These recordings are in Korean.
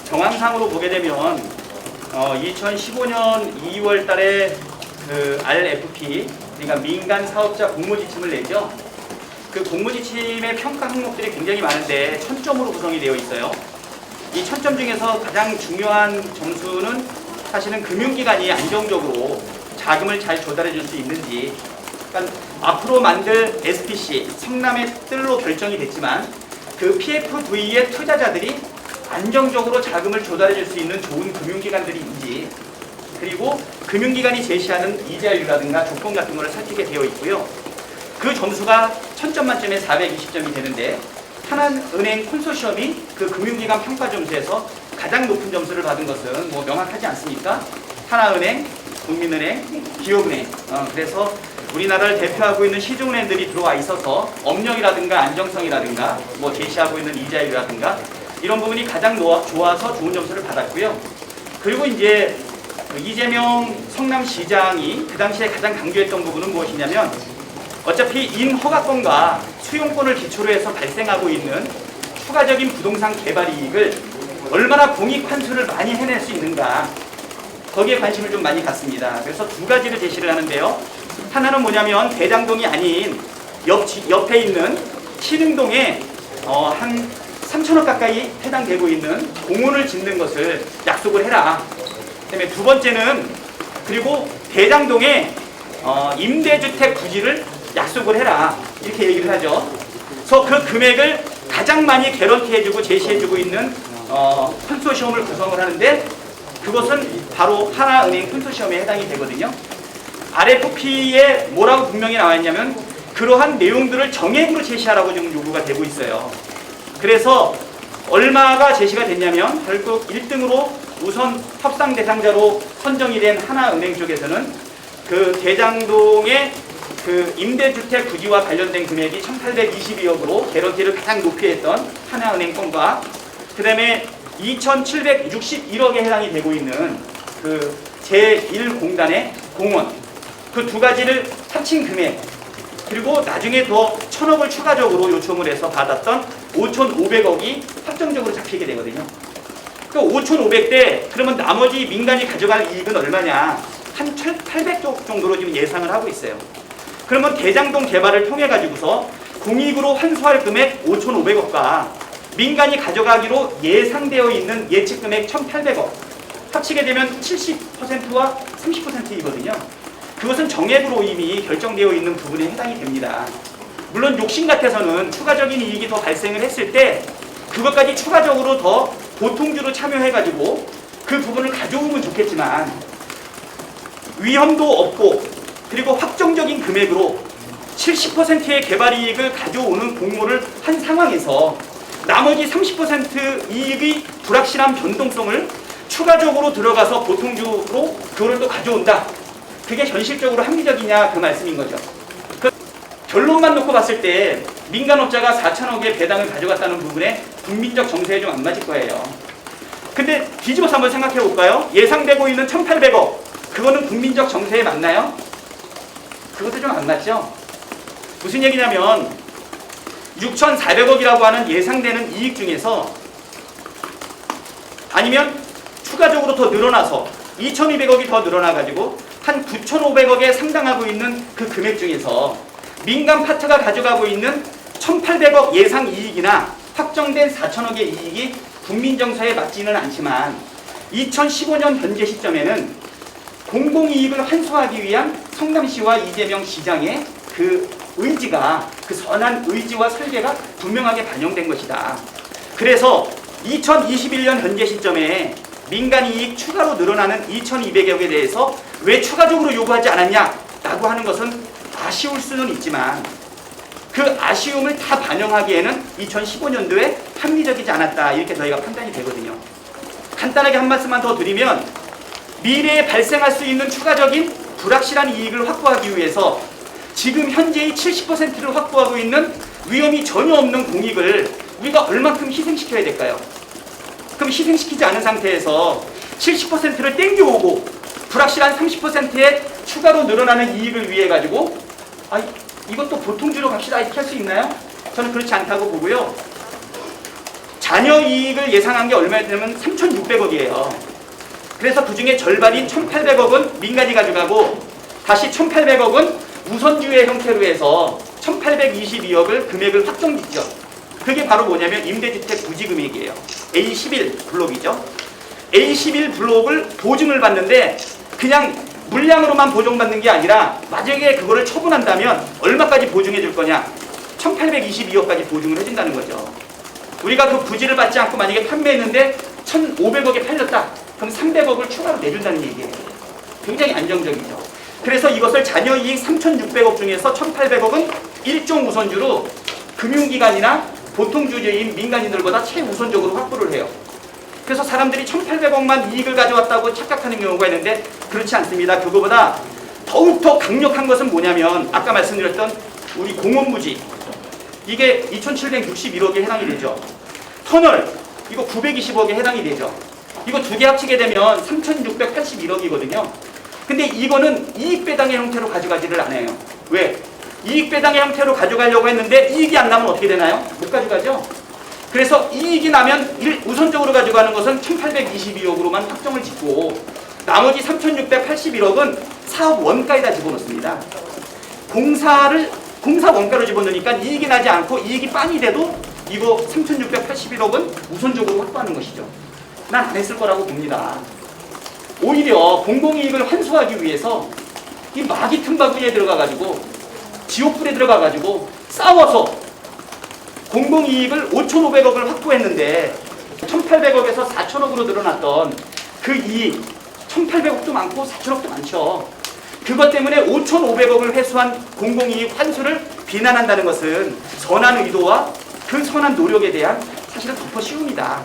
정황상으로 보게 되면 2015년 2월 달에 그 RFP, 그러니까 민간 사업자 공모지침을 내죠. 그 공모지침의 평가 항목들이 굉장히 많은데 1000점으로 구성이 되어 있어요. 이 1000점 중에서 가장 중요한 점수는 사실은 금융기관이 안정적으로 자금을 잘 조달해 줄 수 있는지, 그러니까 앞으로 만들 SPC, 성남의 뜰로 결정이 됐지만 그 PFV의 투자자들이 안정적으로 자금을 조달해 줄 수 있는 좋은 금융기관들인지, 그리고 금융기관이 제시하는 이자율이라든가 조건 같은 것을 살피게 되어 있고요. 그 점수가 1000점 만점에 420점이 되는데 하나은행 콘소시엄이 그 금융기관 평가 점수에서 가장 높은 점수를 받은 것은 뭐 명확하지 않습니까? 하나은행, 국민은행, 기업은행. 그래서 우리나라를 대표하고 있는 시중은행들이 들어와 있어서 업력이라든가 안정성이라든가 뭐 제시하고 있는 이자율이라든가 이런 부분이 가장 좋아서 좋은 점수를 받았고요. 그리고 이제 이재명 성남시장이 그 당시에 가장 강조했던 부분은 무엇이냐면, 어차피 인허가권과 수용권을 기초로 해서 발생하고 있는 추가적인 부동산 개발 이익을 얼마나 공익 환수를 많이 해낼 수 있는가, 거기에 관심을 좀 많이 갖습니다. 그래서 두 가지를 제시를 하는데요. 하나는 뭐냐면 대장동이 아닌 옆에 있는 신흥동에 한 3천억 가까이 해당되고 있는 공원을 짓는 것을 약속을 해라. 그다음에 두 번째는 그리고 대장동에 임대주택 부지를 약속을 해라. 이렇게 얘기를 하죠. 그래서 그 금액을 가장 많이 개런티해주고 제시해주고 있는 컨소시엄을 구성을 하는데, 그것은 바로 하나은행 컨소시엄에 해당이 되거든요. RFP에 뭐라고 분명히 나와 있냐면 그러한 내용들을 정액으로 제시하라고 지금 요구가 되고 있어요. 그래서 얼마가 제시가 됐냐면 결국 1등으로 우선 협상 대상자로 선정이 된 하나은행 쪽에서는 그 대장동의 그 임대주택 부지와 관련된 금액이 1822억으로 개런티를 가장 높이 했던 하나은행 건과, 그 다음에 2761억에 해당이 되고 있는 그 제1공단의 공원, 그 두 가지를 합친 금액, 그리고 나중에 더 1000억을 추가적으로 요청을 해서 받았던 5500억이 확정적으로 잡히게 되거든요. 그 5500대 그러면 나머지 민간이 가져갈 이익은 얼마냐? 한 1800억 정도로 지금 예상을 하고 있어요. 그러면 대장동 개발을 통해 가지고서 공익으로 환수할 금액 5500억과 민간이 가져가기로 예상되어 있는 예측 금액 1800억 합치게 되면 70%와 30%이거든요. 그것은 정액으로 이미 결정되어 있는 부분에 해당이 됩니다. 물론 욕심 같아서는 추가적인 이익이 더 발생을 했을 때 그것까지 추가적으로 더 보통주로 참여해가지고 그 부분을 가져오면 좋겠지만, 위험도 없고 그리고 확정적인 금액으로 70%의 개발 이익을 가져오는 공모를 한 상황에서 나머지 30% 이익의 불확실한 변동성을 추가적으로 들어가서 보통주로 그거를 또 가져온다. 그게 현실적으로 합리적이냐 그 말씀인 거죠. 그 결론만 놓고 봤을 때 민간업자가 4천억의 배당을 가져갔다는 부분에 국민적 정세에 좀 안 맞을 거예요. 근데 뒤집어서 한번 생각해 볼까요? 예상되고 있는 1800억 그거는 국민적 정세에 맞나요? 그것도 좀 안 맞죠? 무슨 얘기냐면 6400억이라고 하는 예상되는 이익 중에서, 아니면 추가적으로 더 늘어나서 2200억이 더 늘어나가지고 한 9500억에 상당하고 있는 그 금액 중에서 민간 파트가 가져가고 있는 1800억 예상 이익이나 확정된 4000억의 이익이 국민정서에 맞지는 않지만 2015년 현재 시점에는 공공이익을 환수하기 위한 성남시와 이재명 시장의 그 의지가, 그 선한 의지와 설계가 분명하게 반영된 것이다. 그래서 2021년 현재 시점에 민간이익 추가로 늘어나는 2200억에 대해서 왜 추가적으로 요구하지 않았냐라고 하는 것은 아쉬울 수는 있지만 그 아쉬움을 다 반영하기에는 2015년도에 합리적이지 않았다, 이렇게 저희가 판단이 되거든요. 간단하게 한 말씀만 더 드리면, 미래에 발생할 수 있는 추가적인 불확실한 이익을 확보하기 위해서 지금 현재의 70%를 확보하고 있는 위험이 전혀 없는 공익을 우리가 얼만큼 희생시켜야 될까요? 그럼 희생시키지 않은 상태에서 70%를 땡겨오고 불확실한 30%의 추가로 늘어나는 이익을 위해 가지고 이것도 보통주로 갑시다 이렇게 할 수 있나요? 저는 그렇지 않다고 보고요. 잔여 이익을 예상한 게 얼마였냐면 3,600억이에요. 그래서 그 중에 절반인 1,800억은 민간이 가져가고 다시 1,800억은 우선주의 형태로 해서 1,822억을 금액을 확정짓죠. 그게 바로 뭐냐면 임대주택 부지 금액이에요. A11 블록이죠. A11 블록을 보증을 받는데 그냥 물량으로만 보증받는 게 아니라 만약에 그거를 처분한다면 얼마까지 보증해 줄 거냐? 1,822억까지 보증을 해준다는 거죠. 우리가 그 부지를 받지 않고 만약에 판매했는데 1,500억에 팔렸다. 그럼 300억을 추가로 내준다는 얘기예요. 굉장히 안정적이죠. 그래서 이것을 잔여이익 3,600억 중에서 1,800억은 일종 우선주로 금융기관이나 보통주주인 민간인들보다 최우선적으로 확보를 해요. 그래서 사람들이 1,800억만 이익을 가져왔다고 착각하는 경우가 있는데 그렇지 않습니다. 그거보다 더욱더 강력한 것은 뭐냐면 아까 말씀드렸던 우리 공원부지 이게 2,761억에 해당이 되죠. 터널 이거 920억에 해당이 되죠. 이거 두 개 합치게 되면 3,681억이거든요. 근데 이거는 이익배당의 형태로 가져가지를 않아요. 왜? 이익배당의 형태로 가져가려고 했는데 이익이 안 나면 어떻게 되나요? 못 가져가죠. 그래서 이익이 나면 우선적으로 가져가는 것은 1,822억으로만 확정을 짓고 나머지 3,681억은 사업 원가에다 집어넣습니다. 공사 원가로 집어넣으니까 이익이 나지 않고 이익이 빵이 돼도 이거 3,681억은 우선적으로 확보하는 것이죠. 난 안 했을 거라고 봅니다. 오히려 공공이익을 환수하기 위해서 이 마귀 틈바구니에 들어가가지고 지옥불에 들어가가지고 싸워서 공공이익을 5,500억을 확보했는데 1,800억에서 4,000억으로 늘어났던 그 이익 1,800억도 많고 4,000억도 많죠. 그것 때문에 5,500억을 회수한 공공이익 환수를 비난한다는 것은 선한 의도와 그 선한 노력에 대한 사실은 덮어 씌웁니다.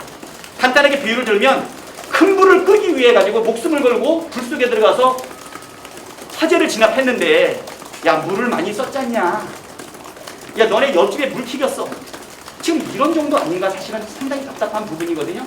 간단하게 비유를 들면 큰 불을 끄기 위해 가지고 목숨을 걸고 불 속에 들어가서 화재를 진압했는데 야 물을 많이 썼잖냐, 야 너네 옆집에 물 튀겼어. 지금 이런 정도 아닌가 사실은 상당히 답답한 부분이거든요.